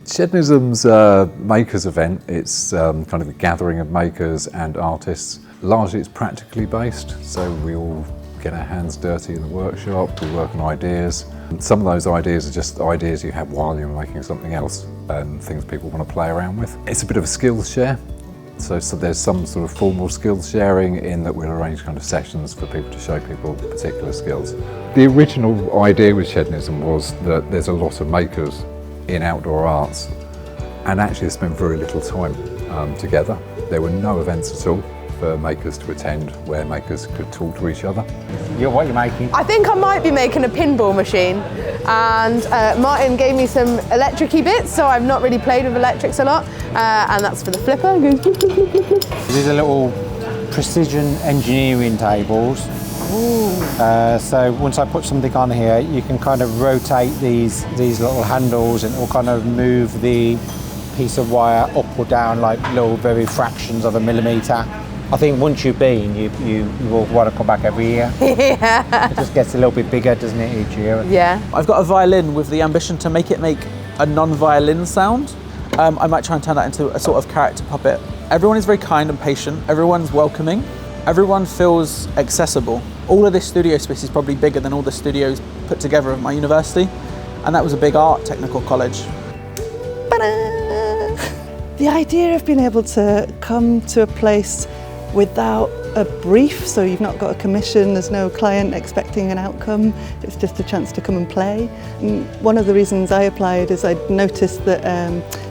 Shedonism's a makers event. It's kind of a gathering of makers and artists. Largely it's practically based, so we all get our hands dirty in the workshop, we work on ideas. And some of those ideas are just ideas you have while you're making something else and things people want to play around with. It's a bit of a skills share, so there's some sort of formal skills sharing in that we'll arrange kind of sessions for people to show people particular skills. The original idea with Shedonism was that there's a lot of makers in outdoor arts and actually spent very little time together. There were no events at all for makers to attend where makers could talk to each other. What are you making? I think I might be making a pinball machine, and Martin gave me some electric-y bits, so I've not really played with electrics a lot, and that's for the flipper. These are little precision engineering tables. So once I put something on here, you can kind of rotate these little handles and it will kind of move the piece of wire up or down like little very fractions of a millimetre. I think once you've been, you will want to come back every year. Yeah. It just gets a little bit bigger, doesn't it, each year? Yeah. I've got a violin with the ambition to make a non-violin sound. I might try and turn that into a sort of character puppet. Everyone is very kind and patient. Everyone's welcoming. Everyone feels accessible. All of this studio space is probably bigger than all the studios put together at my university, and that was a big art technical college. The idea of being able to come to a place without a brief, so you've not got a commission, there's no client expecting an outcome, it's just a chance to come and play. And one of the reasons I applied is I'd noticed that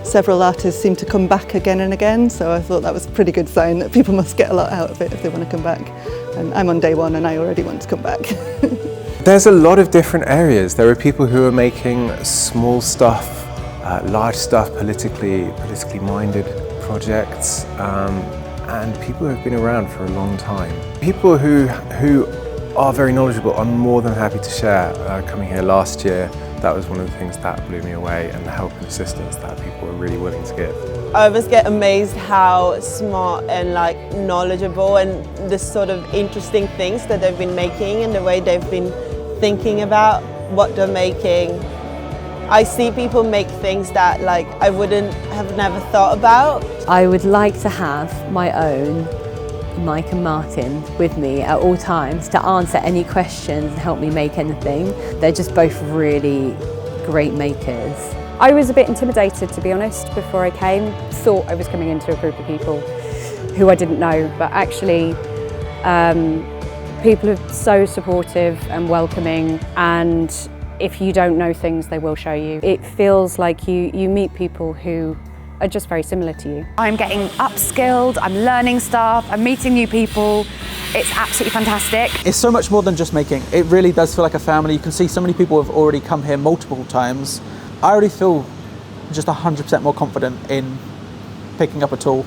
several artists seem to come back again and again, so I thought that was a pretty good sign that people must get a lot out of it if they want to come back. And I'm on day one and I already want to come back. There's a lot of different areas. There are people who are making small stuff, large stuff, politically minded projects, and people who have been around for a long time. People who are very knowledgeable are more than happy to share. Coming here last year, that was one of the things that blew me away, and the help and assistance that people were really willing to give. I always get amazed how smart and knowledgeable and the sort of interesting things that they've been making and the way they've been thinking about what they're making. I see people make things that I wouldn't have never thought about. I would like to have my own Mike and Martin with me at all times to answer any questions and help me make anything. They're just both really great makers. I was a bit intimidated, to be honest, before I came. Thought I was coming into a group of people who I didn't know, but actually people are so supportive and welcoming, and if you don't know things, they will show you. It feels like you meet people who are just very similar to you. I'm getting upskilled, I'm learning stuff, I'm meeting new people. It's absolutely fantastic. It's so much more than just making. It really does feel like a family. You can see so many people have already come here multiple times. I already feel just 100% more confident in picking up a tool.